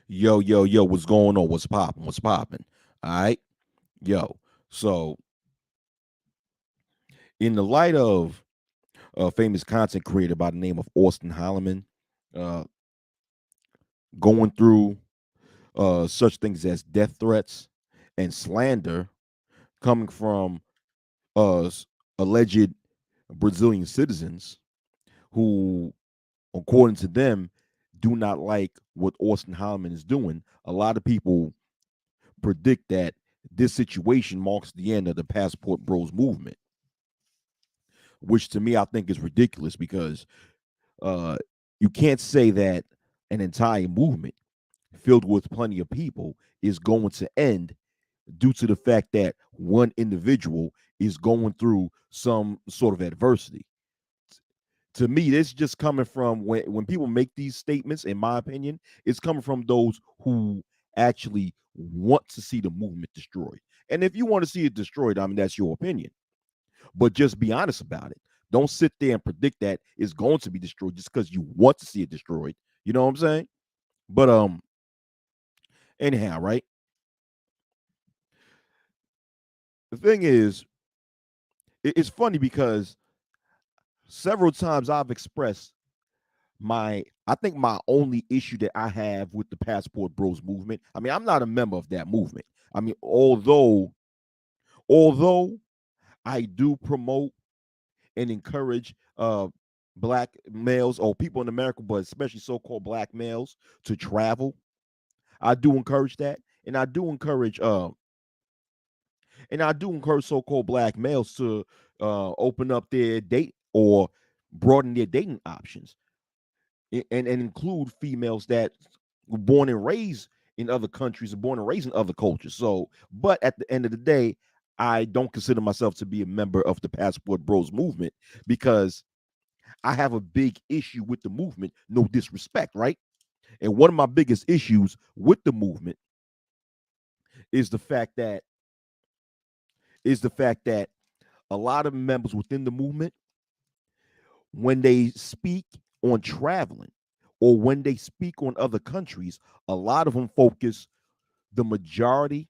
Yo, yo, yo, what's going on? What's popping? What's popping? All right. Yo. So, in the light of a famous content creator by the name of Austin Holloman, uh, going through such things as death threats and slander coming from alleged Brazilian citizens who, according to them, do not like what Austin Holloman is doing, a lot of people predict that this situation marks the end of the Passport Bros movement, which to me I think is ridiculous because uh, you can't say that an entire movement filled with plenty of people is going to end due to the fact that one individual is going through some sort of adversity. To me, this just coming from when people make these statements, in my opinion, it's coming from those who actually want to see the movement destroyed. And if you want to see it destroyed, I mean, that's your opinion. But just be honest about it. Don't sit there and predict that it's going to be destroyed just because you want to see it destroyed. You know what I'm saying? But anyhow, right? The thing is, it's funny because several times I've expressed I think my only issue that I have with the Passport Bros movement. I mean, I'm not a member of that movement. I mean, although I do promote and encourage black males or people in America, but especially so-called black males to travel. I do encourage that. And I do encourage so-called black males to open up their date or broaden their dating options and include females that were born and raised in other countries and born and raised in other cultures. So, but at the end of the day, I don't consider myself to be a member of the Passport Bros movement because I have a big issue with the movement. No disrespect, right? And one of my biggest issues with the movement is the fact that a lot of members within the movement, when they speak on traveling or when they speak on other countries, a lot of them focus the majority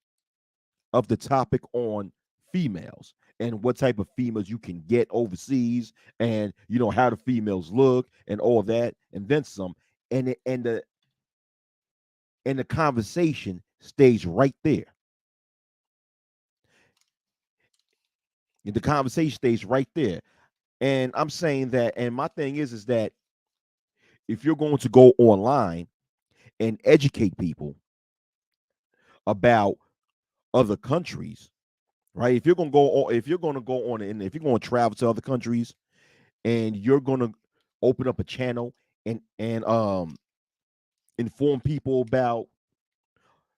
of the topic on females and what type of females you can get overseas and how the females look and all that and then some and the conversation stays right there. And the conversation stays right there. And I'm saying that, and my thing is that if you're going to go online and educate people about other countries, right? If you're going to go on, and if you're going to travel to other countries, and you're going to open up a channel and inform people about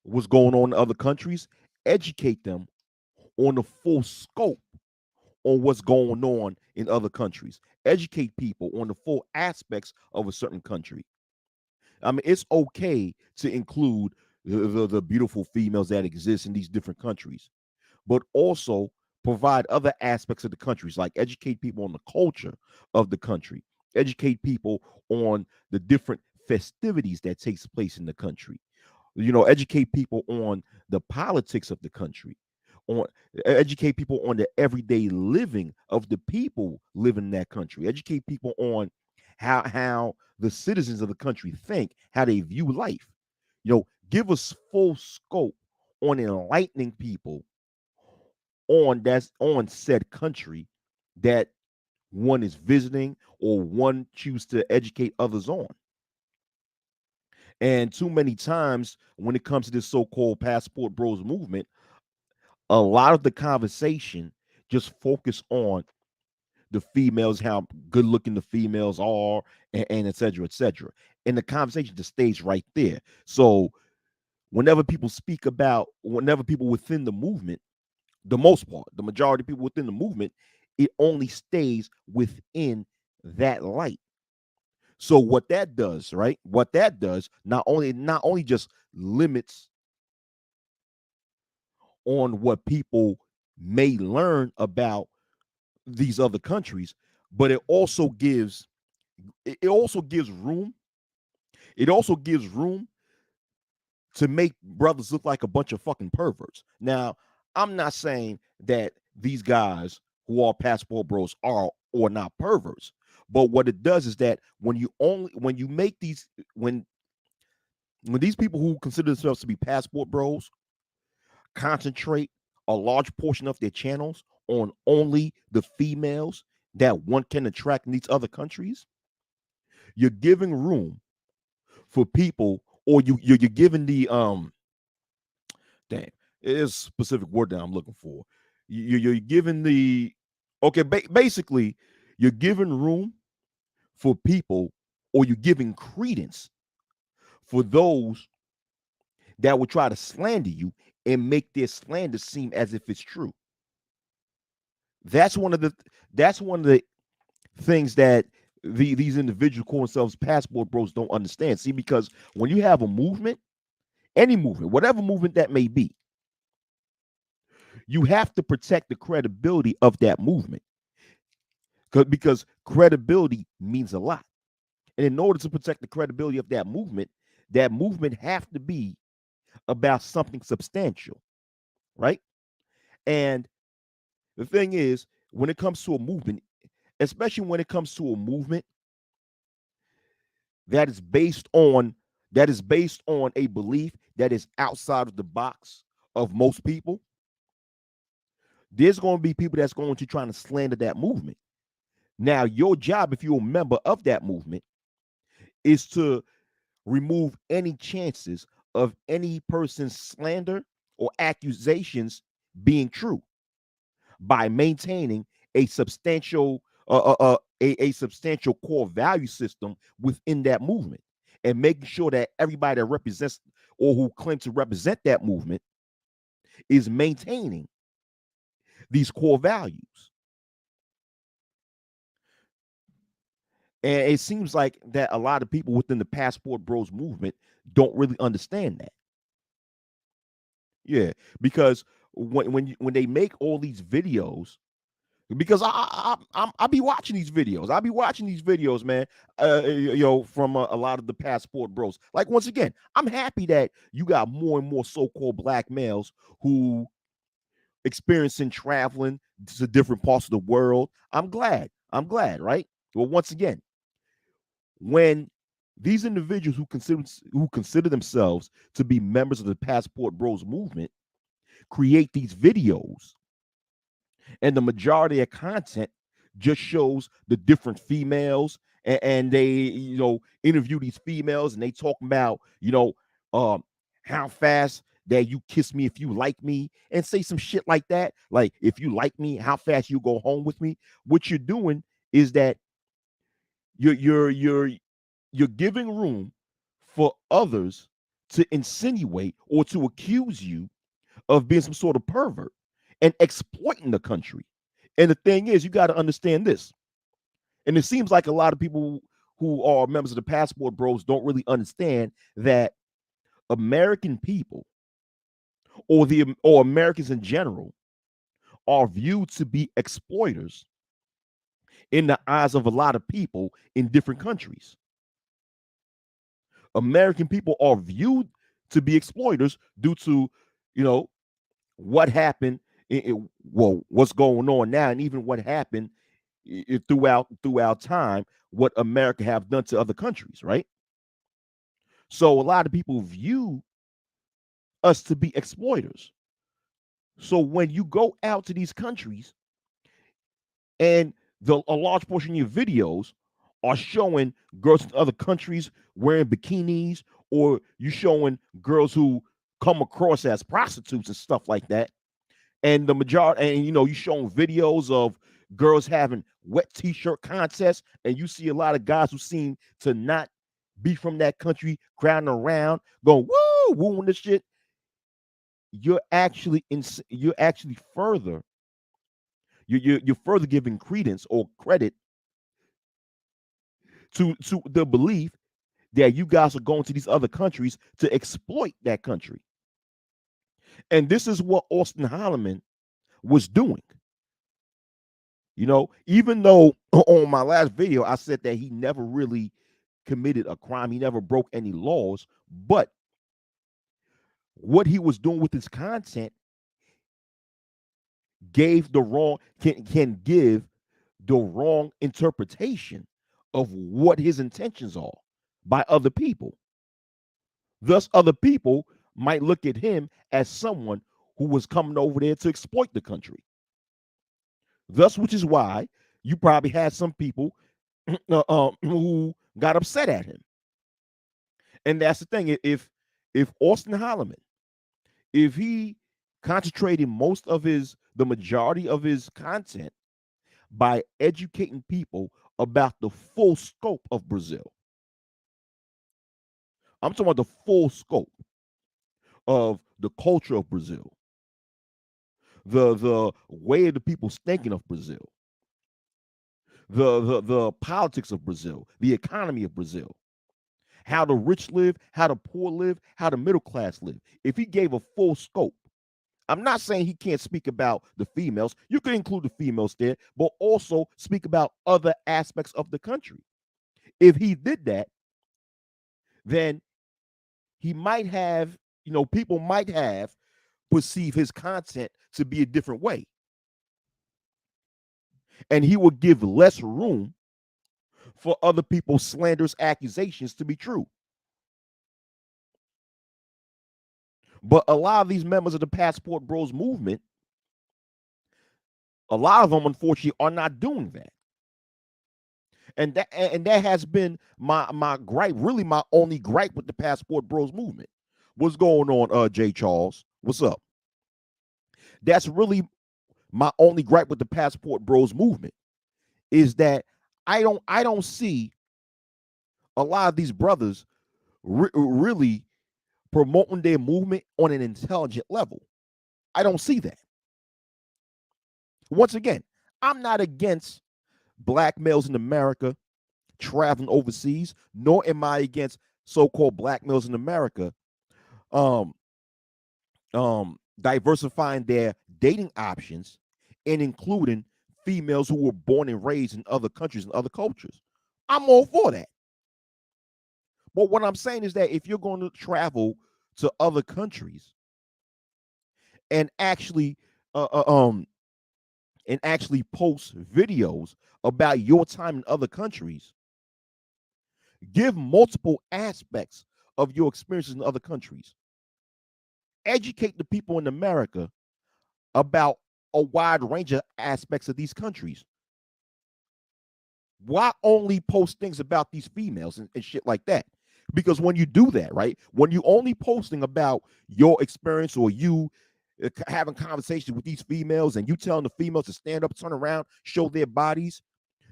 what's going on in other countries, educate them on the full scope on what's going on in other countries. Educate people on the full aspects of a certain country. I mean, it's okay to include the beautiful females that exist in these different countries, but also provide other aspects of the countries, like educate people on the culture of the country, educate people on the different festivities that takes place in the country. Educate people on the politics of the country, on educate people on the everyday living of the people living in that country. Educate people on how the citizens of the country think, how they view life. Give us full scope on enlightening people on said country that one is visiting or one choose to educate others on. And too many times when it comes to this so-called Passport Bros movement, a lot of the conversation just focus on the females, how good looking the females are, and et cetera, et cetera. And the conversation just stays right there. So whenever people within the movement, the most part, the majority of people within the movement, it only stays within that light. So what that does, right? What that does not only just limits on what people may learn about these other countries, but it also gives room. It also gives room to make brothers look like a bunch of fucking perverts. Now, I'm not saying that these guys who are passport bros are or not perverts, but what it does is that when you make these when these people who consider themselves to be passport bros concentrate a large portion of their channels on only the females that one can attract in these other countries, you're giving room for people, or you're giving the damn, it is a specific word that I'm looking for. You're giving the okay, basically, you're giving room for people, or you're giving credence for those that will try to slander you and make their slander seem as if it's true. That's one of the that's one of the things that these individuals call themselves passport bros don't understand. See, because when you have a movement, any movement, whatever movement that may be, you have to protect the credibility of that movement because credibility means a lot. And in order to protect the credibility of that movement have to be about something substantial, right? And the thing is, when it comes to a movement, especially when it comes to a movement that is based on a belief that is outside of the box of most people, there's going to be people that's going to try to slander that movement. Now, your job, if you're a member of that movement, is to remove any chances of any person's slander or accusations being true by maintaining a substantial a substantial core value system within that movement and making sure that everybody that represents or who claim to represent that movement is maintaining these core values. And it seems like that a lot of people within the passport bros movement don't really understand that. Yeah, because when they make all these videos, because I be watching these videos. I be watching these videos, man. From a lot of the passport bros. Like once again, I'm happy that you got more and more so-called black males who experiencing traveling to different parts of the world. I'm glad. I'm glad, right? Well, once again, when these individuals who consider themselves to be members of the passport bros movement create these videos, and the majority of content just shows the different females, and they interview these females, and they talk about um how fast that you kiss me if you like me, and say some shit like that, like if you like me, how fast you go home with me. What you're doing is that you're giving room for others to insinuate or to accuse you of being some sort of pervert and exploiting the country. And the thing is, you got to understand this. And it seems like a lot of people who are members of the passport bros don't really understand that American people or Americans in general are viewed to be exploiters in the eyes of a lot of people in different countries. American people are viewed to be exploiters due to, you know, what happened, what's going on now, and even what happened throughout time, what America have done to other countries, right? So a lot of people view us to be exploiters. So when you go out to these countries and a large portion of your videos are showing girls in other countries wearing bikinis, or you showing girls who come across as prostitutes and stuff like that, and the majority, and you showing videos of girls having wet t-shirt contests, and you see a lot of guys who seem to not be from that country crowding around going woo wooing this shit. You're actually further you're further giving credence or credit to the belief that you guys are going to these other countries to exploit that country. And this is what Austin Holloman was doing. Even though on my last video I said that he never really committed a crime, he never broke any laws, but what he was doing with his content gave the wrong can give the wrong interpretation of what his intentions are by other people. Thus, other people might look at him as someone who was coming over there to exploit the country. Thus, which is why you probably had some people who got upset at him. And that's the thing. If Austin Holloman, if he concentrated the majority of his content by educating people about the full scope of Brazil, I'm talking about the full scope of the culture of Brazil, the way the people's thinking of Brazil, the politics of Brazil, the economy of Brazil, how the rich live, how the poor live, how the middle class live. If he gave a full scope, I'm not saying he can't speak about the females. You could include the females there, but also speak about other aspects of the country. If he did that, then he might have, people might have perceived his content to be a different way. And he would give less room for other people's slanderous accusations to be true. But a lot of these members of the Passport Bros movement, a lot of them, unfortunately, are not doing that. And that has been my gripe, really my only gripe with the Passport Bros movement. What's going on, Jay Charles? What's up? That's really my only gripe with the Passport Bros movement is that I don't see a lot of these brothers really promoting their movement on an intelligent level. I don't see that. Once again, I'm not against black males in America traveling overseas, nor am I against so-called black males in America um, diversifying their dating options and including females who were born and raised in other countries and other cultures. I'm all for that. But what I'm saying is that if you're going to travel to other countries and actually uh, uh, um post videos about your time in other countries, give multiple aspects of your experiences in other countries. Educate the people in America about a wide range of aspects of these countries. Why only post things about these females and shit like that? Because when you do that, right, when you only posting about your experience or you having conversations with these females and you telling the females to stand up, turn around, show their bodies,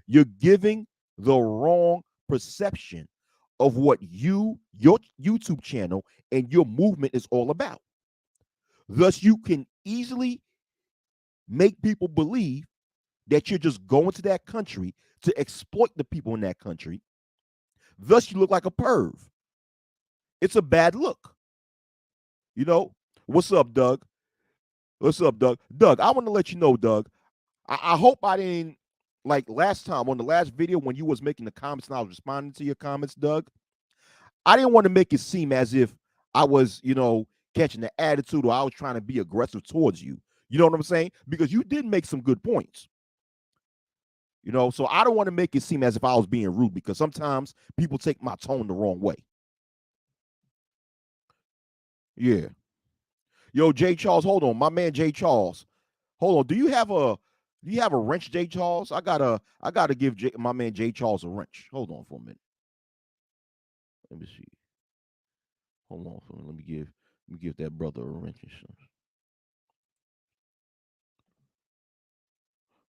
you're giving the wrong perception of what your YouTube channel and your movement is all about. Thus, you can easily make people believe that you're just going to that country to exploit the people in that country. Thus, you look like a perv. It's a bad look. What's up, Doug? What's up, Doug? Doug, I want to let you know, Doug. I hope I didn't, like last time on the last video when you was making the comments and I was responding to your comments, Doug. I didn't want to make it seem as if I was, catching the attitude or I was trying to be aggressive towards you. You know what I'm saying? Because you did make some good points. So I don't want to make it seem as if I was being rude because sometimes people take my tone the wrong way. Yeah. Yo, Jay Charles, hold on. My man Jay Charles. Hold on. Do you have a wrench, Jay Charles? I gotta give my man Jay Charles a wrench. Hold on for a minute. Let me see. Hold on for a minute. Let me give that brother a wrench and stuff.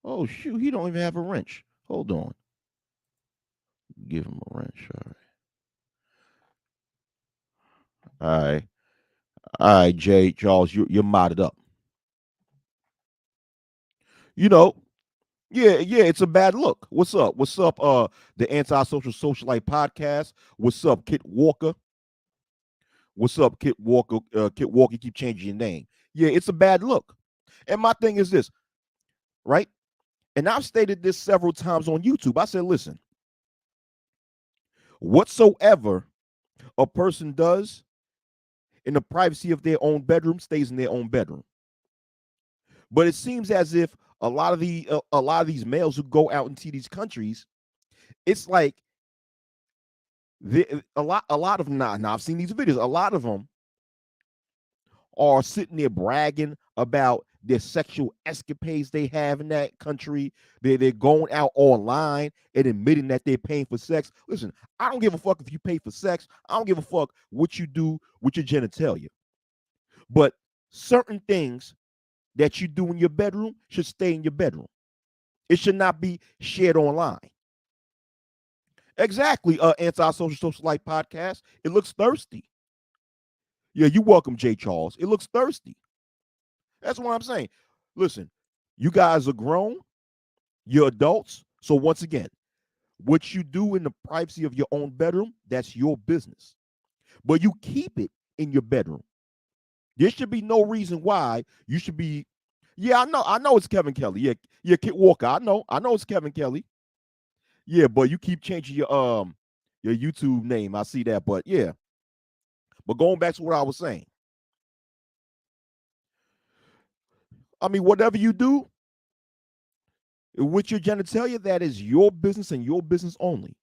Oh shoot, he don't even have a wrench. Hold on. Give him a wrench. All right. All right. All right, Jay Charles, you're modded up. You know, yeah, it's a bad look. What's up? What's up? The Antisocial Socialite Podcast. What's up, Kit Walker? What's up, Kit Walker? Kit Walker, you keep changing your name. Yeah, it's a bad look. And my thing is this, right? And I've stated this several times on YouTube. I said, listen, whatsoever a person does in the privacy of their own bedroom, stays in their own bedroom. But it seems as if a lot of these males who go out into these countries, it's like a lot of them. Now I've seen these videos. A lot of them are sitting there bragging about their sexual escapades they have in that country. They're going out online and admitting that they're paying for sex. Listen, I don't give a fuck if you pay for sex. I don't give a fuck what you do with your genitalia. But certain things that you do in your bedroom should stay in your bedroom. It should not be shared online. Exactly, anti-social socialite podcast. It looks thirsty. Yeah, you welcome, Jay Charles. It looks thirsty. That's what I'm saying. Listen, you guys are grown, you're adults. So once again, what you do in the privacy of your own bedroom, that's your business. But you keep it in your bedroom. There should be no reason why you should be. Yeah, I know it's Kevin Kelly. Yeah, Kit Walker. I know it's Kevin Kelly. Yeah, but you keep changing your YouTube name. I see that, but yeah. But going back to what I was saying, I mean, whatever you do with your genitalia, that is your business and your business only.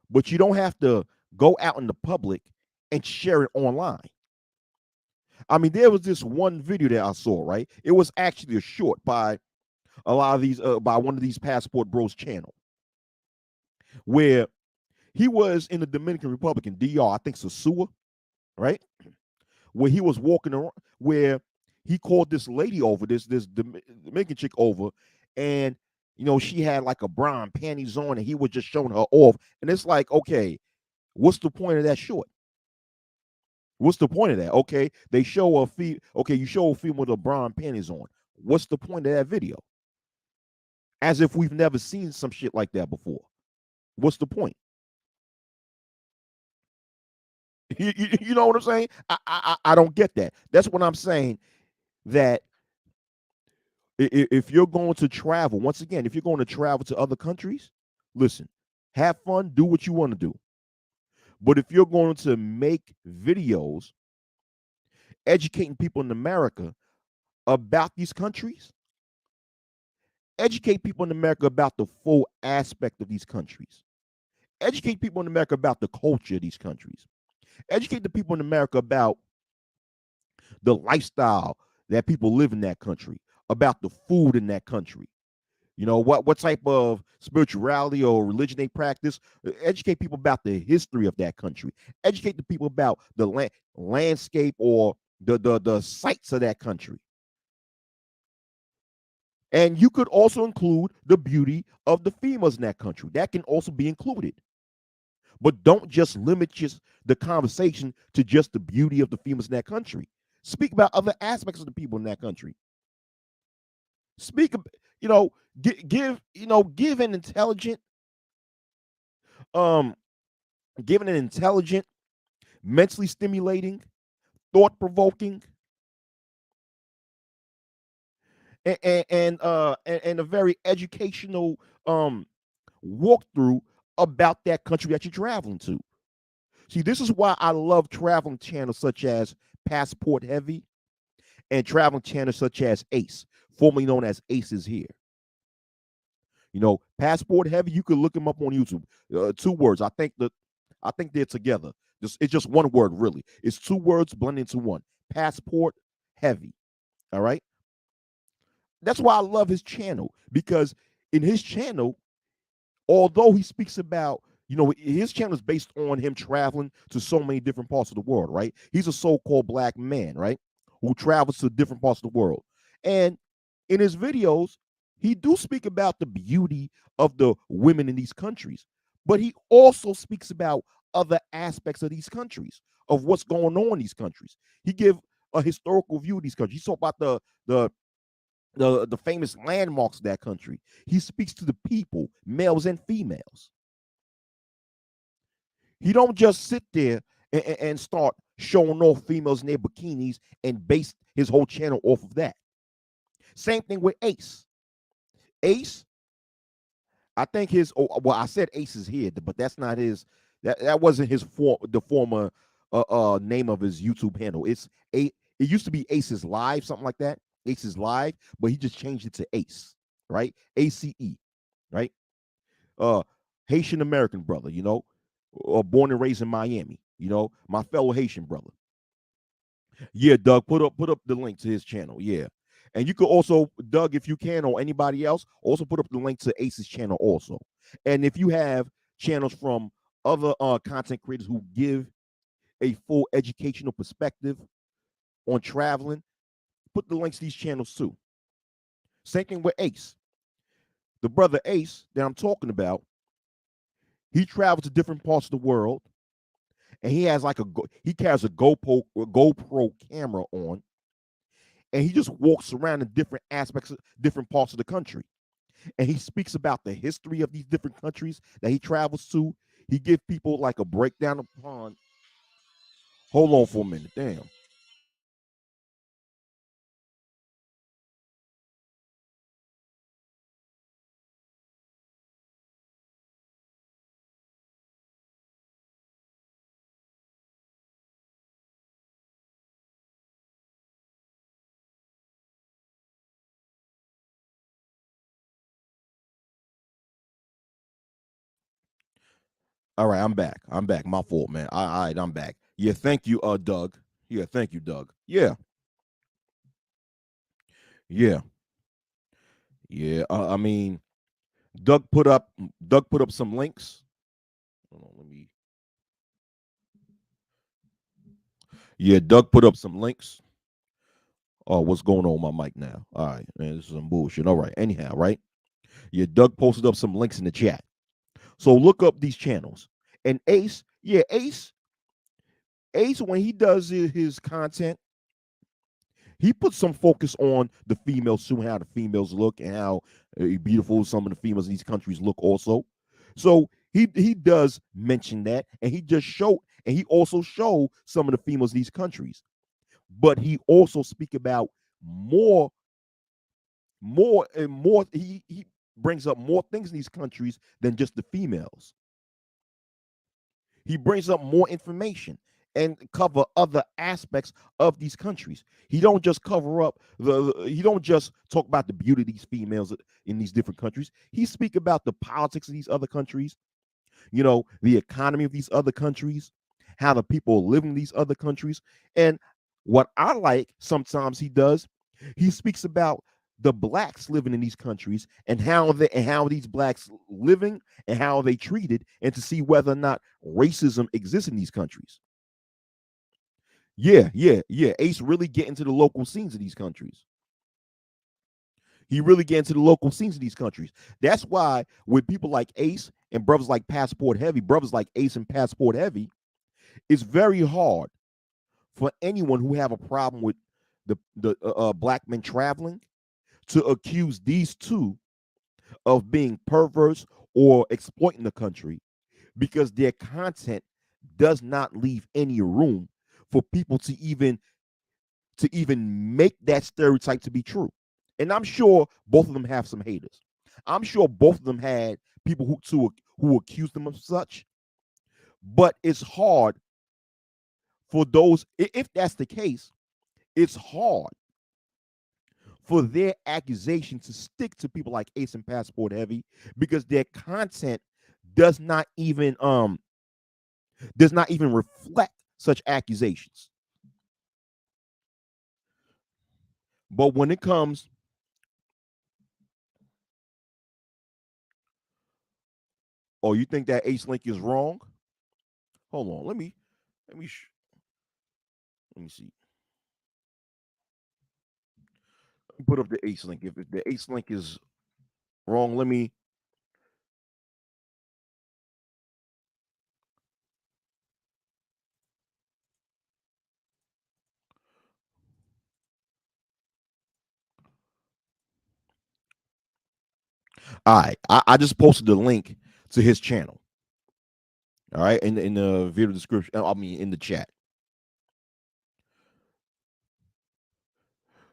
But you don't have to go out in the public and share it online. I mean, there was this one video that I saw, right? It was actually a short by a lot of these, by one of these Passport Bros channel, where he was in the Dominican Republic in DR, I think Sosua, right? Where he was walking around, where he called this lady over, this Dominican chick over, and she had like a brown panties on, and he was just showing her off, and it's like, okay, what's the point of that short? What's the point of that? Okay, they show a okay, you show a female with a brown panties on. What's the point of that video? As if we've never seen some shit like that before. What's the point? You know what I'm saying? I don't get that. That's what I'm saying. That if you're going to travel, once again, if you're going to travel to other countries, listen, have fun, do what you want to do. But if you're going to make videos educating people in America about these countries, educate people in America about the full aspect of these countries. Educate people in America about the culture of these countries. Educate the people in America about the lifestyle that people live in that country, about the food in that country. What type of spirituality or religion they practice. Educate people about the history of that country. Educate the people about the landscape or the sights of that country. And you could also include the beauty of the females in that country. That can also be included. But don't just limit the conversation to just the beauty of the females in that country. Speak about other aspects of the people in that country. Speak, give an intelligent, um, given an intelligent, mentally stimulating, thought provoking, and a very educational walkthrough about that country that you're traveling to. See, this is why I love traveling channels such as Passport Heavy and traveling channels such as Ace, formerly known as Ace is Here. Passport Heavy, you could look them up on YouTube. 2 words. I think they're together. It's just one word, really. It's 2 words blended into one. Passport Heavy. All right. That's why I love his channel, because in his channel, although he speaks about, his channel is based on him traveling to so many different parts of the world, right? He's a so-called black man, right, who travels to different parts of the world. And in his videos, he do speak about the beauty of the women in these countries, but he also speaks about other aspects of these countries, of what's going on in these countries. He give a historical view of these countries. He talk about the famous landmarks of that country. He speaks to the people, males and females. He don't just sit there and start showing off females in their bikinis and base his whole channel off of that. Same thing with Ace. Ace, I think I said Ace is Here, but that's not his. That wasn't his the former name of his YouTube handle. It's a it used to be Ace's Live, something like that. Ace's Live, but he just changed it to Ace, right? ACE, right? Uh Haitian American brother, born and raised in Miami, my fellow Haitian brother. Yeah, Doug, put up the link to his channel. Yeah. And you could also, Doug, if you can, or anybody else, also put up the link to Ace's channel also. And if you have channels from other content creators who give a full educational perspective on traveling, put the links to these channels too. Same thing with Ace. The brother Ace that I'm talking about, he travels to different parts of the world, and he has he carries a GoPro camera on, and he just walks around in different aspects of different parts of the country. And he speaks about the history of these different countries that he travels to. He gives people like a breakdown upon. Hold on for a minute, damn. All right, I'm back. I'm back. My fault, man. All right, I'm back. Yeah, thank you, Doug. Yeah, thank you, Doug. Yeah, yeah, yeah. I mean, Doug put up Doug put up some links. Hold on, let me. Yeah, Doug put up some links. Oh, what's going on with my mic now? All right, man, this is some bullshit. All right, anyhow, right? Yeah, Doug posted up some links in the chat. So look up these channels. And Ace, yeah, Ace, when he does his content, he puts some focus on the females too, how the females look and how beautiful some of the females in these countries look also. So he does mention that, and he also show some of the females in these countries. But he also speak about more, more and more. He brings up more things in these countries than just the females. He brings up more information and cover other aspects of these countries. He don't just cover up he don't just talk about the beauty of these females in these different countries. He speak about the politics of these other countries, the economy of these other countries, how the people live in these other countries. And what I like sometimes he speaks about the blacks living in these countries and how these blacks living and how they treated, and to see whether or not racism exists in these countries. Yeah, yeah, yeah. Ace really get into the local scenes of these countries. He really get into the local scenes of these countries. That's why with people like Ace and brothers like Passport Heavy, brothers like Ace and Passport Heavy, it's very hard for anyone who have a problem with the black men traveling to accuse these two of being perverse or exploiting the country, because their content does not leave any room for people to even make that stereotype to be true. And I'm sure both of them have some haters. I'm sure both of them had people who accused them of such. But it's hard for those, if that's the case, it's hard for their accusation to stick to people like Ace and Passport Heavy, because their content does not even um does not even reflect such accusations. But when it comes, oh, you think that Ace Link is wrong? Hold on, let me let me see. Let me put up the Ace Link. If the Ace Link is wrong, let me. All right, I just posted the link to his channel. All right, in the video description. I mean, in the chat.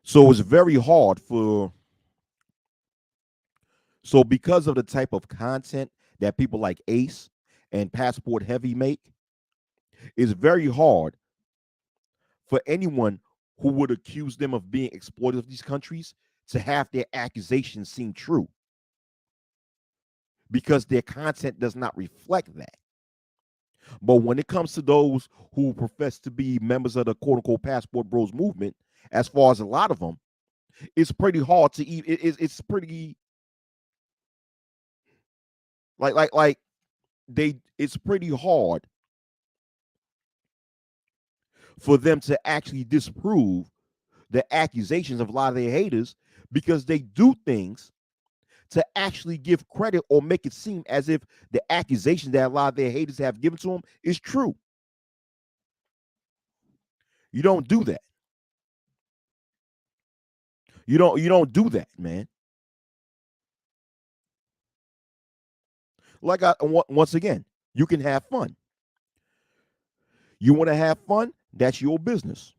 So it's very hard for. So because of the type of content that people like Ace and Passport Heavy make, It's very hard for anyone who would accuse them of being exploited of these countries to have their accusations seem true because their content does not reflect that. But when it comes to those who profess to be members of the quote unquote passport bros movement, as far as a lot of them, it's pretty hard to even. It's pretty like they. It's pretty hard for them to actually disprove the accusations of a lot of their haters because they do things to actually give credit or make it seem as if the accusation that a lot of their haters have given to them is true. You don't do that. You don't do that, man. Like once again, you can have fun. You want to have fun? That's your business.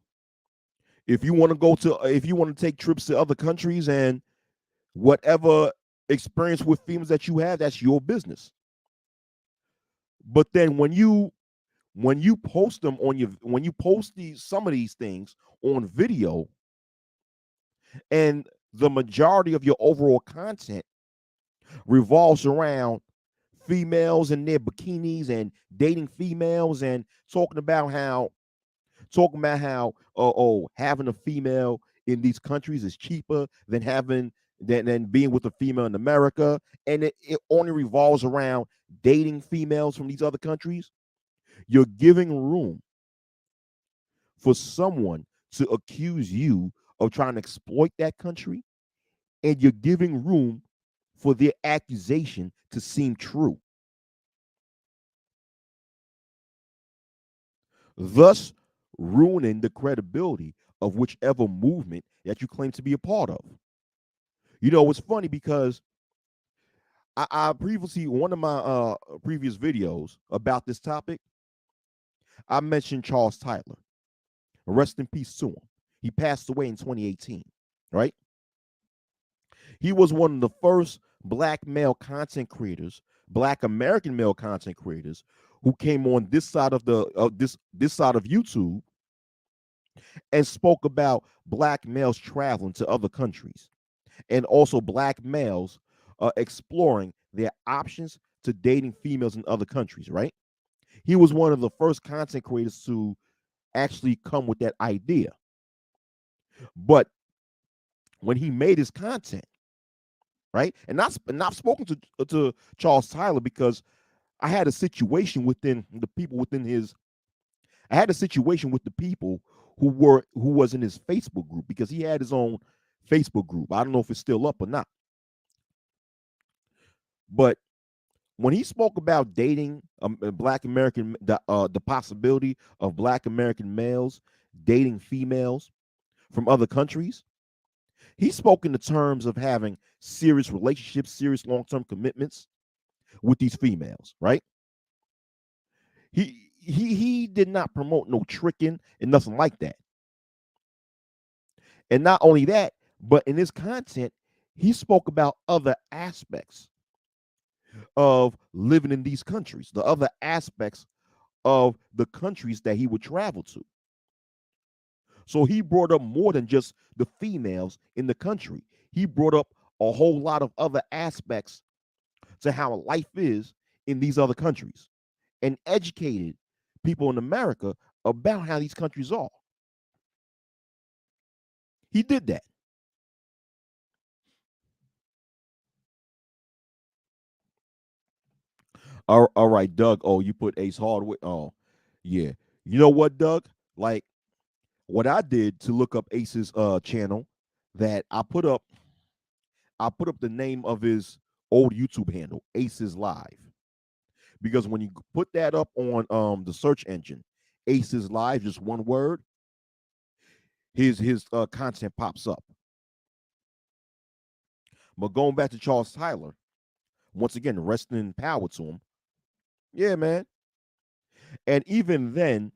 If you want to take trips to other countries and whatever experience with females that you have, that's your business. But then when you post them on your when you post these some of these things on video and the majority of your overall content revolves around females and their bikinis and dating females and talking about how having a female in these countries is cheaper than being with a female in America, and it only revolves around dating females from these other countries. You're giving room for someone to accuse you of trying to exploit that country, and you're giving room for their accusation to seem true, thus ruining the credibility of whichever movement that you claim to be a part of. It's funny because I previously, one of my previous videos about this topic, I mentioned Charles Tyler. Rest in peace to him. He passed away in 2018, right? He was one of the first black male content creators, black American male content creators who came on this side of this side of YouTube and spoke about black males traveling to other countries and also black males exploring their options to dating females in other countries, right? He was one of the first content creators to actually come with that idea. But when he made his content, right? And I've spoken to Charles Tyler because I had a situation within the people within his. I had a situation with the people who was in his Facebook group because he had his own Facebook group. I don't know if it's still up or not, but when he spoke about dating Black American, the possibility of Black American males dating females from other countries, he spoke in the terms of having serious relationships, serious long-term commitments with these females, right? He did not promote no tricking and nothing like that. And not only that, but in his content, he spoke about other aspects of living in these countries, the other aspects of the countries that he would travel to. So he brought up more than just the females in the country. He brought up a whole lot of other aspects to how life is in these other countries and educated people in America about how these countries are. He did that. All right, Doug. Oh, you put Ace Hardwood. Oh, yeah. You know what, Doug? Like what I did to look up Ace's channel, that I put up the name of his old YouTube handle, Aces Live. Because when you put that up on the search engine, Aces Live, just one word, his content pops up. But going back to Charles Tyler, once again, resting in power to him. Yeah, man. And even then,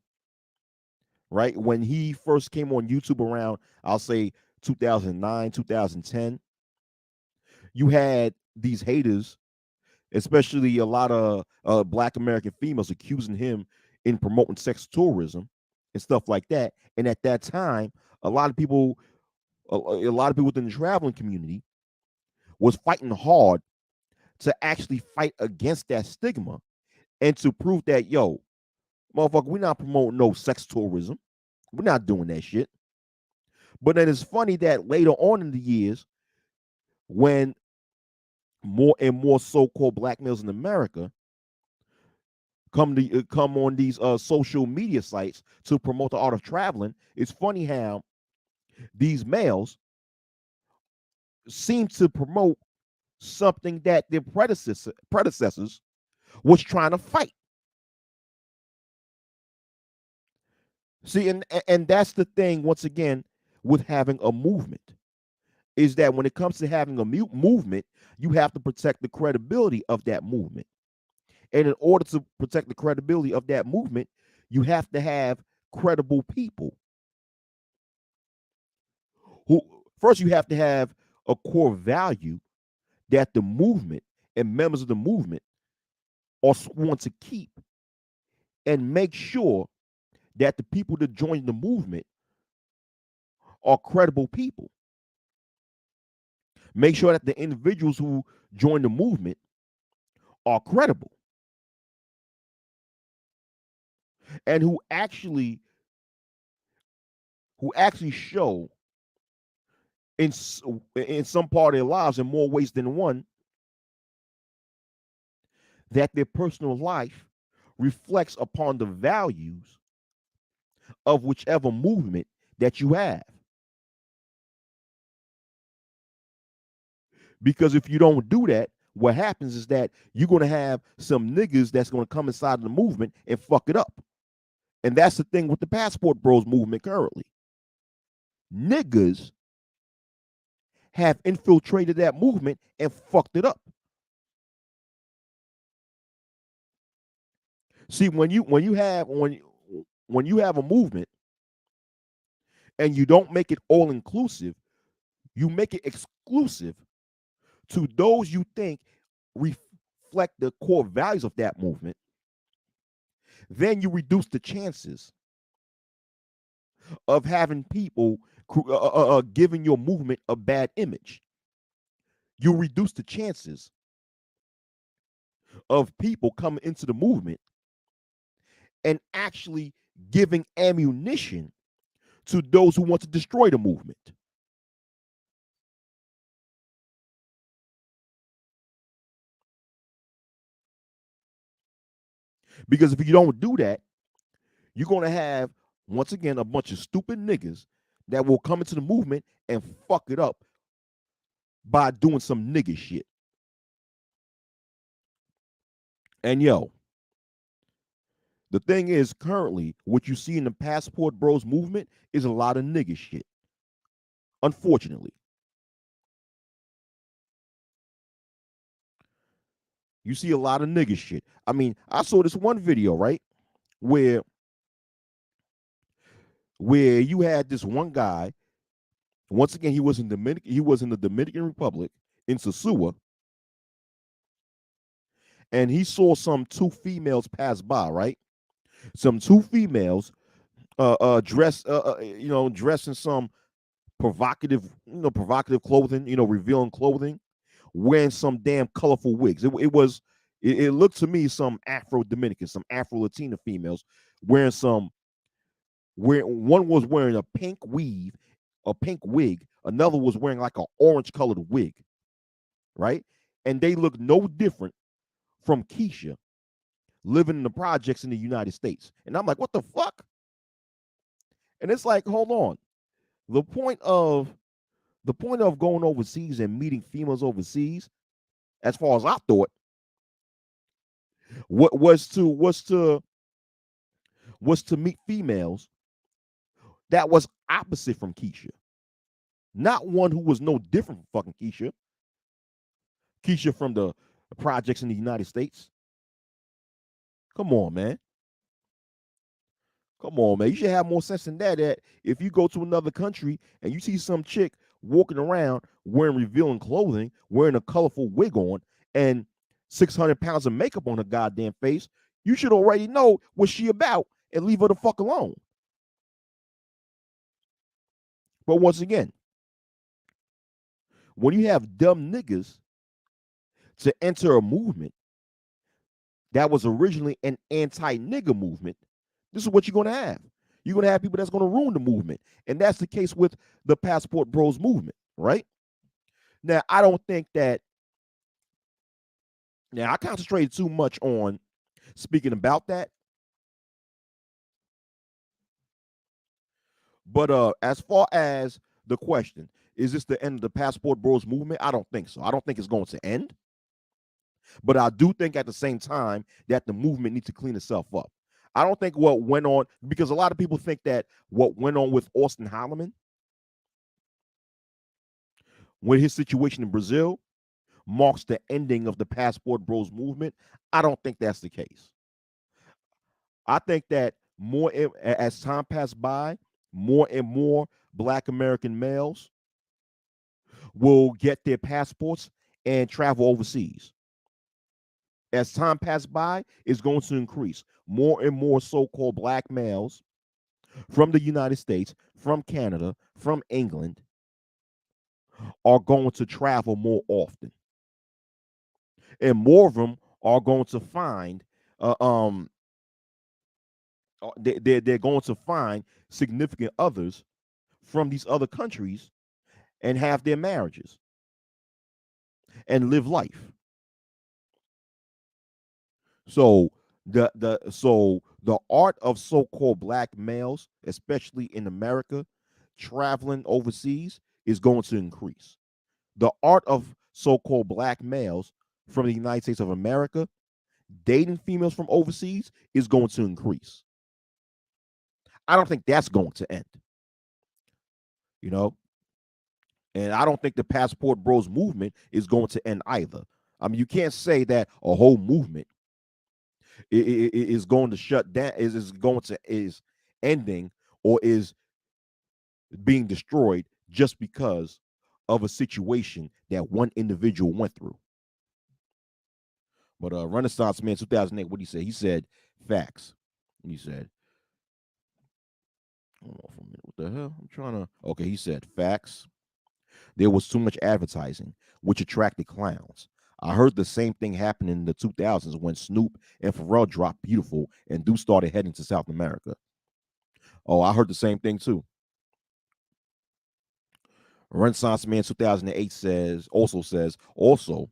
right, when he first came on YouTube around, I'll say 2009, 2010, you had these haters, especially a lot of Black American females, accusing him in promoting sex tourism and stuff like that. And at that time, a lot of people, a lot of people within the traveling community was fighting hard to actually fight against that stigma and to prove that, yo, motherfucker, we're not promoting no sex tourism. We're not doing that shit. But then it's funny that later on in the years, when more and more so-called black males in America come on these social media sites to promote the art of traveling, it's funny how these males seem to promote something that their predecessors was trying to fight. See, and that's the thing once again with having a movement is that when it comes to having a movement, you have to protect the credibility of that movement. And in order to protect the credibility of that movement, you have to have credible people. Who first you have to have a core value that the movement and members of the movement are sworn to keep and make sure that the people that join the movement are credible people. Make sure that the individuals who join the movement are credible and who actually show in in some part of their lives in more ways than one that their personal life reflects upon the values of whichever movement that you have. Because if you don't do that, what happens is that you're going to have some niggas that's going to come inside of the movement and fuck it up. And that's the thing with the Passport Bros movement currently. Niggas have infiltrated that movement and fucked it up. See, when you have a movement and you don't make it all inclusive, you make it exclusive to those you think reflect the core values of that movement, then you reduce the chances of having people giving your movement a bad image. You reduce the chances of people coming into the movement and actually giving ammunition to those who want to destroy the movement. Because if you don't do that, you're going to have, once again, a bunch of stupid niggas that will come into the movement and fuck it up by doing some nigga shit. And yo, the thing is, currently, what you see in the Passport Bros movement is a lot of nigga shit. Unfortunately, you see a lot of nigga shit. I mean, I saw this one video, right, where you had this one guy. Once again, he was in the Dominican Republic in Sosua, and he saw some two females pass by, right? Some two females dressed dressed in some provocative clothing, revealing clothing, wearing some damn colorful wigs. It looked to me some Afro Dominican, some Afro Latina females wearing where one was wearing a pink weave, a pink wig, another was wearing like an orange colored wig, right? And they look no different from Keisha living in the projects in the United States. And I'm like, what the fuck? And it's like, hold on. The point of going overseas and meeting females overseas, as far as I thought, what was to meet females that was opposite from Keisha. Not one who was no different from fucking Keisha. Keisha from the projects in the United States. Come on, man. Come on, man. You should have more sense than that. That if you go to another country and you see some chick walking around wearing revealing clothing, wearing a colorful wig on, and 600 pounds of makeup on her goddamn face, You should already know what she about and leave her the fuck alone. But once again, when you have dumb niggas to enter a movement that was originally an anti-nigger movement, this is what you're going to have. You're going to have people that's going to ruin the movement. And that's the case with the Passport Bros movement, right? Now, I don't think that, now I concentrated too much on speaking about that. But as far as the question, is this the end of the Passport Bros movement? I don't think so. I don't think it's going to end. But I do think at the same time that the movement needs to clean itself up. I don't think what went on, because a lot of people think that what went on with Austin Holloman, with his situation in Brazil, marks the ending of the Passport Bros movement. I don't think that's the case. I think that more as time passed by, more and more Black American males will get their passports and travel overseas. As time passes by, it's going to increase. More and more so-called Black males from the United States, from Canada, from England are going to travel more often. And more of them are going to find they're going to find significant others from these other countries and have their marriages and live life. So the art of so-called Black males, especially in America, traveling overseas is going to increase. The art of so-called Black males from the United States of America dating females from overseas is going to increase. I don't think that's going to end, you know? And I don't think the Passport Bros movement is going to end either. I mean, you can't say that a whole movement is going to shut down, is ending or is being destroyed just because of a situation that one individual went through. But Renaissance Man 2008, what did he say? He said facts. He said, hold on for a minute. What the hell? I'm trying to. Okay, he said facts. There was too much advertising, which attracted clowns. I heard the same thing happen in the 2000s when Snoop and Pharrell dropped Beautiful and Dude started heading to South America. Oh, I heard the same thing too. Renaissance Man 2008 also,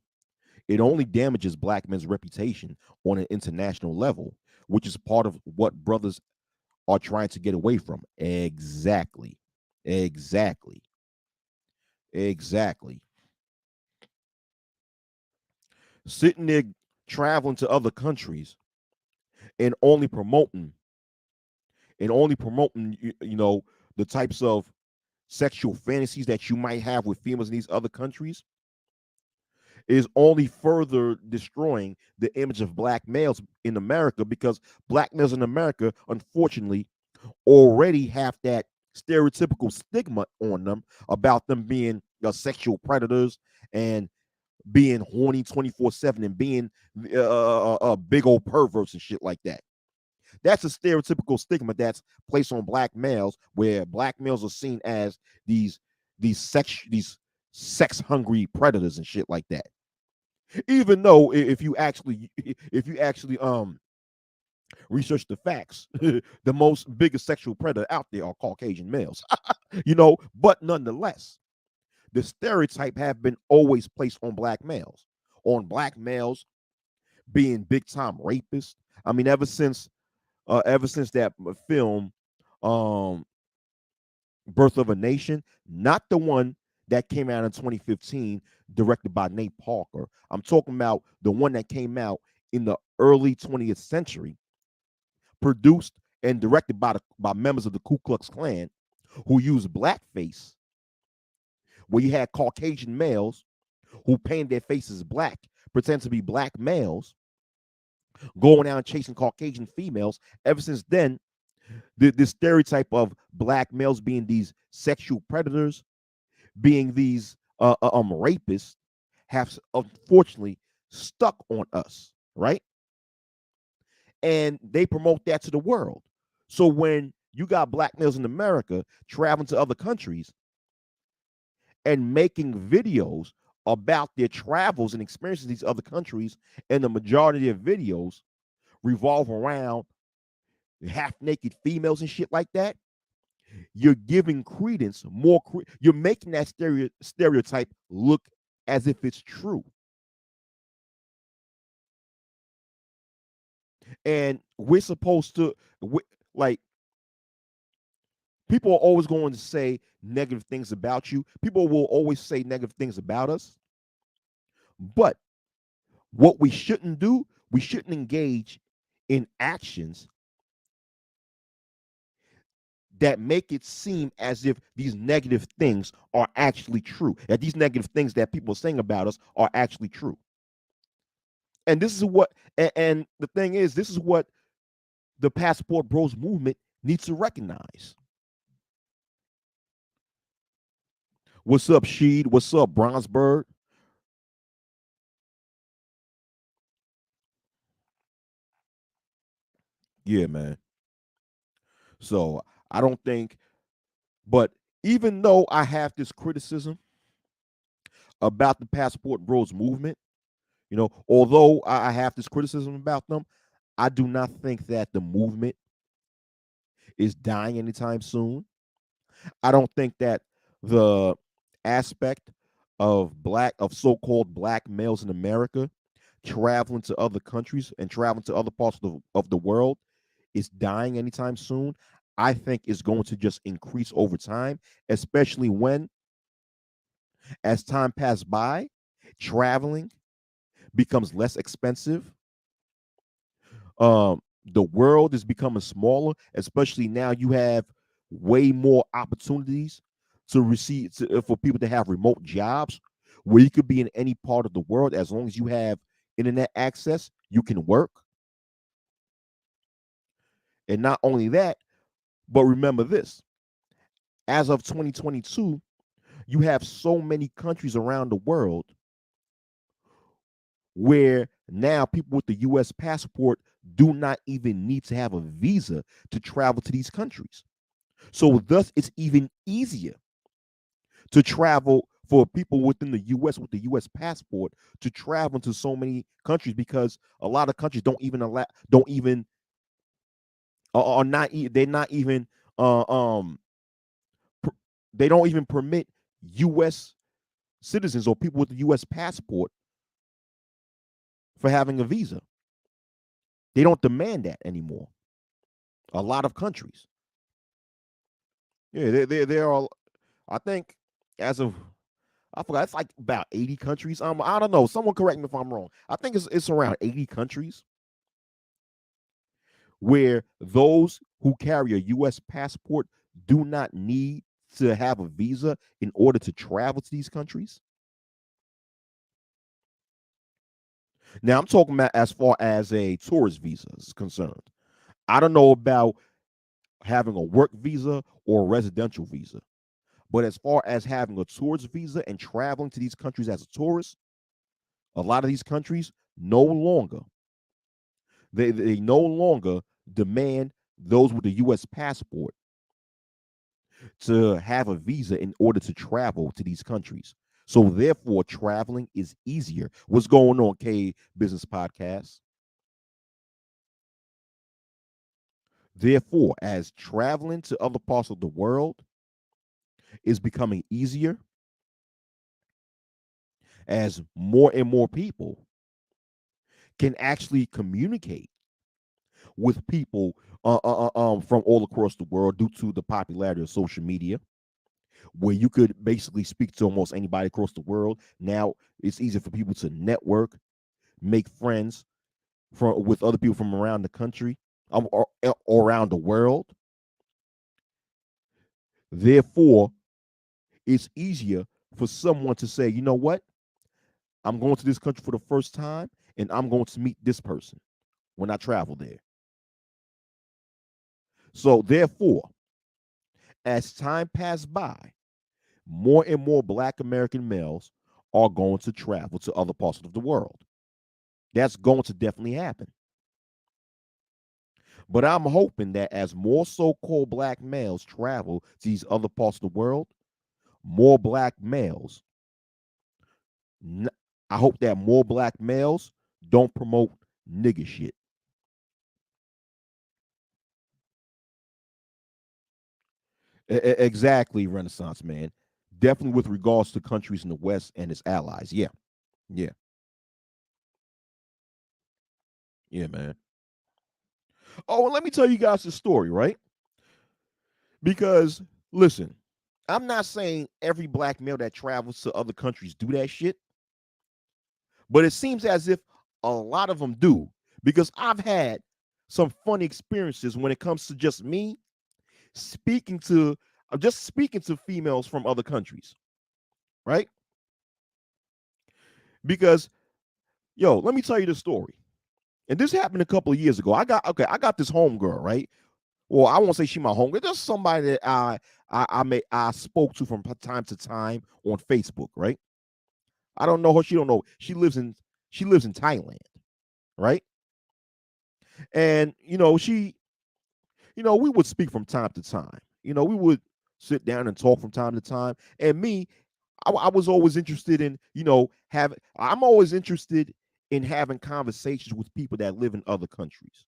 it only damages Black men's reputation on an international level, which is part of what brothers are trying to get away from. Exactly. Exactly. Exactly. Sitting there traveling to other countries and only promoting the types of sexual fantasies that you might have with females in these other countries is only further destroying the image of Black males in America, because Black males in America, unfortunately, already have that stereotypical stigma on them about them being sexual predators and being horny 24/7 and being big old perverts and shit like that. That's a stereotypical stigma that's placed on Black males, where Black males are seen as these sex hungry predators and shit like that. Even though if you actually research the facts, the most biggest sexual predator out there are Caucasian males. But nonetheless, the stereotype have been always placed on Black males being big time rapists. I mean, ever since that film, um, Birth of a Nation, not the one that came out in 2015, directed by Nate Parker. I'm talking about the one that came out in the early 20th century, produced and directed by members of the Ku Klux Klan, who used blackface, where you had Caucasian males who painted their faces black, pretend to be Black males, going out and chasing Caucasian females. Ever since then, the stereotype of Black males being these sexual predators, being these rapists, have unfortunately stuck on us, right? and they promote that to the world. So when you got black males in America traveling to other countries and making videos about their travels and experiences in these other countries, and the majority of videos revolve around half naked females and shit like that, you're giving credence more. You're making that stereotype look as if it's true. And we're supposed to, like, people are always going to say negative things about you. People will always say negative things about us. But what we shouldn't do, we shouldn't engage in actions that make it seem as if these negative things are actually true. That these negative things that people are saying about us are actually true. And this is what, and the thing is, this is what the Passport Bros movement needs to recognize. What's up, Sheed? What's up, Bronzeberg? Yeah, man. So I don't think, but even though I have this criticism about the Passport Bros movement, although I have this criticism about them, I do not think that the movement is dying anytime soon. I don't think that the aspect of so-called black males in America traveling to other countries and traveling to other parts of the world is dying anytime soon. I think it's going to just increase over time, especially when, as time passes by, traveling becomes less expensive. The world is becoming smaller, especially now you have way more opportunities for people to have remote jobs where you could be in any part of the world as long as you have internet access, you can work. And not only that, but remember this, as of 2022, you have so many countries around the world where now people with the US passport do not even need to have a visa to travel to these countries. So thus it's even easier to travel for people within the US with the US passport to travel to so many countries, because a lot of countries don't even are not they're not even uh, um they don't even permit US citizens or people with the US passport for having a visa. They don't demand that anymore. A lot of countries. Yeah, there are, I think, as of, I forgot, it's like about 80 countries. I don't know. Someone correct me if I'm wrong. I think it's around 80 countries where those who carry a US passport do not need to have a visa in order to travel to these countries. Now I'm talking about as far as a tourist visa is concerned. I don't know about having a work visa or a residential visa. But as far as having a tourist visa and traveling to these countries as a tourist, a lot of these countries no longer they no longer demand those with a US passport to have a visa in order to travel to these countries. So therefore traveling is easier. What's going on, K Business Podcast? Therefore, as traveling to other parts of the world is becoming easier, as more and more people can actually communicate with people from all across the world due to the popularity of social media, where you could basically speak to almost anybody across the world. Now it's easier for people to network, make friends with other people from around the country, or around the world. Therefore, it's easier for someone to say, you know what, I'm going to this country for the first time, and I'm going to meet this person when I travel there. So therefore, as time passes by, more and more black American males are going to travel to other parts of the world. That's going to definitely happen. But I'm hoping that as more so-called black males travel to these other parts of the world, more black males, I hope that more black males don't promote nigga shit. Exactly, Renaissance man. Definitely with regards to countries in the West and its allies. Yeah, yeah, yeah, man. Oh, and let me tell you guys the story, right? Because listen, I'm not saying every black male that travels to other countries do that shit, but it seems as if a lot of them do. Because I've had some funny experiences when it comes to just me speaking to just speaking to females from other countries, right? Because yo, let me tell you the story. And this happened a couple of years ago. I got this homegirl, right? Well, I won't say she my homegirl. Just somebody that I spoke to from time to time on Facebook, right? I don't know her. She don't know. She lives in Thailand, right? And we would speak from time to time. We would sit down and talk from time to time. And me, I was always interested in, having. I'm always interested in having conversations with people that live in other countries.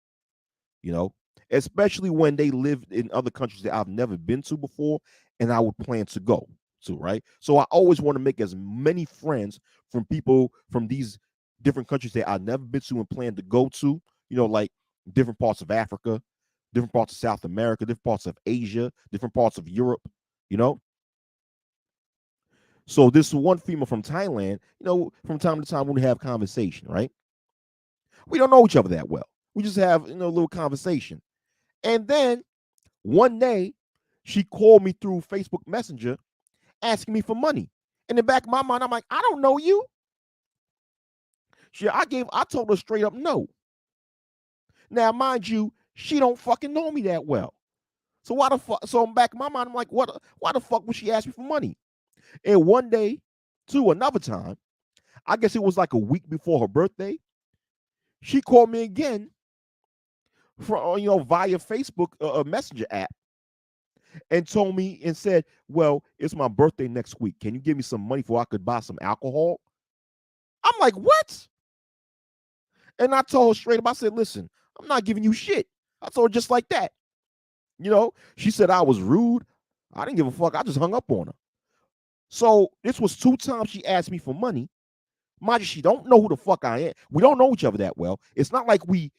You know, especially when they live in other countries that I've never been to before, and I would plan to go to. Right. So I always want to make as many friends from people from these different countries that I've never been to and plan to go to. Like different parts of Africa, different parts of South America, different parts of Asia, different parts of Europe. You know, so this one female from Thailand, from time to time when we have conversation, right? We don't know each other that well. We just have a little conversation. And then one day she called me through Facebook Messenger asking me for money. In the back of my mind, I'm like, I don't know you. I told her straight up no. Now, mind you, she don't fucking know me that well. So why the fuck? So I'm back in my mind, I'm like, what? Why the fuck would she ask me for money? And one day, another time, I guess it was like a week before her birthday, she called me again from via Facebook Messenger app and told me and said, "Well, it's my birthday next week. Can you give me some money so I could buy some alcohol?" I'm like, "What?" And I told her straight up. I said, "Listen, I'm not giving you shit." I told her just like that. She said I was rude. I didn't give a fuck. I just hung up on her. So this was 2 times she asked me for money. Mind you, she don't know who the fuck I am. We don't know each other that well. It's not like we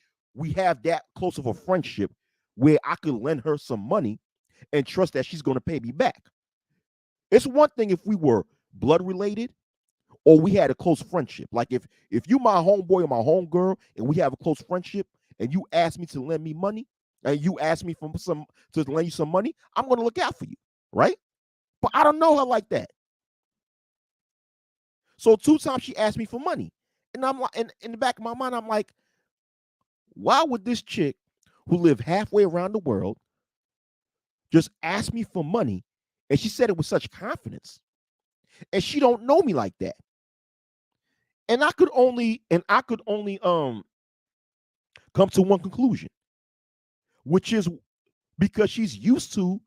have that close of a friendship where I could lend her some money and trust that she's going to pay me back. It's one thing if we were blood related or we had a close friendship. Like if you my homeboy or my homegirl and we have a close friendship and you ask me to lend me money and you ask me for some to lend you some money, I'm going to look out for you, right? But I don't know her like that. So 2 times she asked me for money. And I'm like, in the back of my mind, I'm like, why would this chick who lived halfway around the world just ask me for money? And she said it with such confidence. And she don't know me like that. And I could only come to one conclusion, which is because she's used to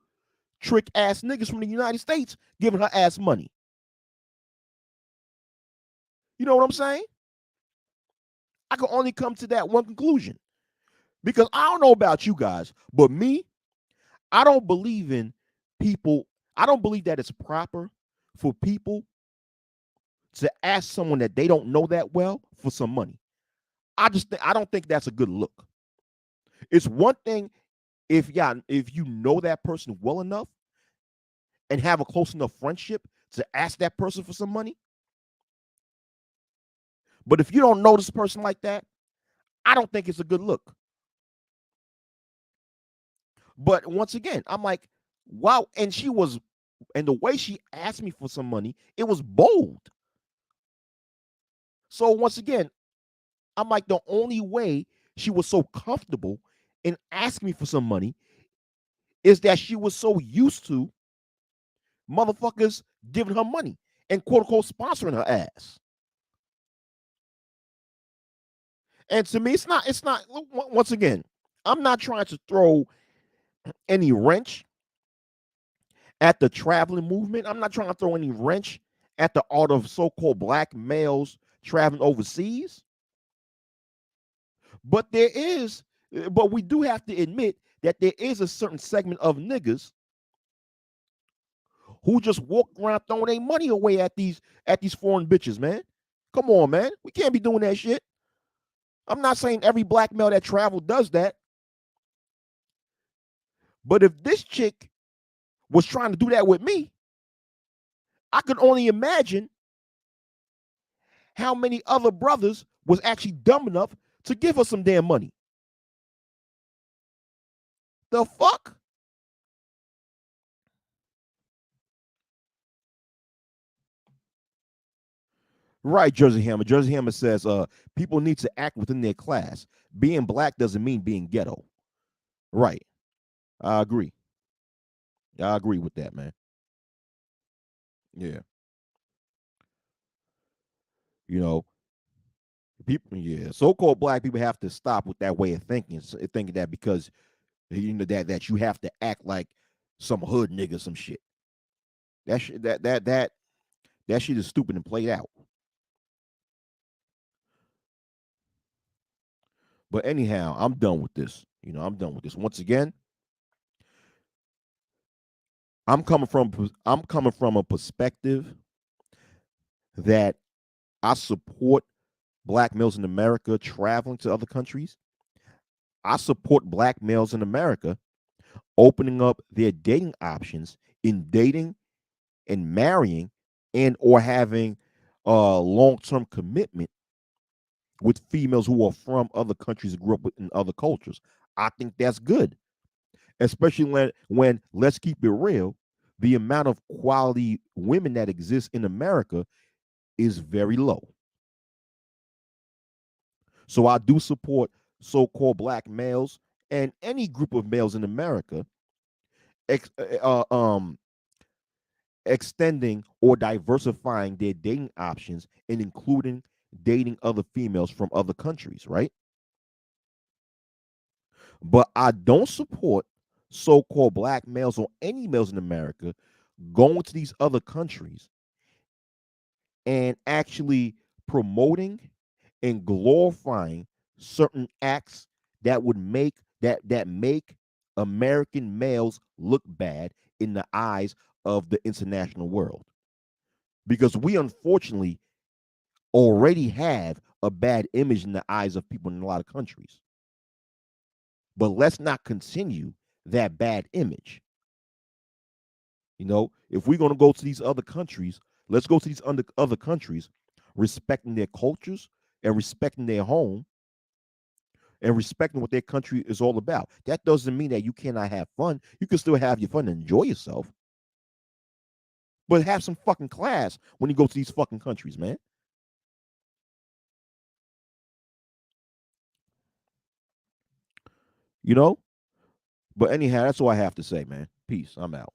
trick ass niggas from the United States giving her ass money. You know what I'm saying? I can only come to that one conclusion. Because I don't know about you guys, but me, I don't believe in people. I don't believe that it's proper for people to ask someone that they don't know that well for some money. I don't think that's a good look. It's one thing if you know that person well enough and have a close enough friendship to ask that person for some money. But if you don't know this person like that, I don't think it's a good look. But once again, I'm like, wow. And the way she asked me for some money, it was bold. So once again, I'm like, the only way she was so comfortable in asking me for some money is that she was so used to motherfuckers giving her money and quote unquote sponsoring her ass. And to me, it's not, once again, I'm not trying to throw any wrench at the traveling movement. I'm not trying to throw any wrench at the art of so-called black males traveling overseas. But there is, but we do have to admit that there is a certain segment of niggas who just walk around throwing their money away at these foreign bitches, man. Come on, man. We can't be doing that shit. I'm not saying every black male that travel does that, but if this chick was trying to do that with me, I could only imagine how many other brothers was actually dumb enough to give her some damn money. The fuck? Right, Jersey Hammer. Jersey Hammer says, people need to act within their class. Being black doesn't mean being ghetto. Right. I agree. I agree with that, man. Yeah. You know, people, yeah. So-called black people have to stop with that way of thinking, thinking that because you know that you have to act like some hood nigga, some shit. That shit is stupid and played out. But anyhow, I'm done with this. I'm done with this. Once again, I'm coming from a perspective that I support black males in America traveling to other countries. I support black males in America opening up their dating options in dating and marrying and or having a long-term commitment with females who are from other countries and grew up in other cultures. I think that's good, especially when let's keep it real, the amount of quality women that exist in America is very low. So I do support so-called black males and any group of males in America ex- uh, uh, um, extending or diversifying their dating options and including dating other females from other countries, right? But I don't support so-called black males or any males in America going to these other countries and actually promoting and glorifying certain acts that would make American males look bad in the eyes of the international world. Because we unfortunately already have a bad image in the eyes of people in a lot of countries. But let's not continue that bad image. If we're going to go to these other countries, let's go to these other countries respecting their cultures and respecting their home and respecting what their country is all about. That doesn't mean that you cannot have fun. You can still have your fun and enjoy yourself, but have some fucking class when you go to these fucking countries, man. You know? But anyhow, that's all I have to say, man. Peace. I'm out.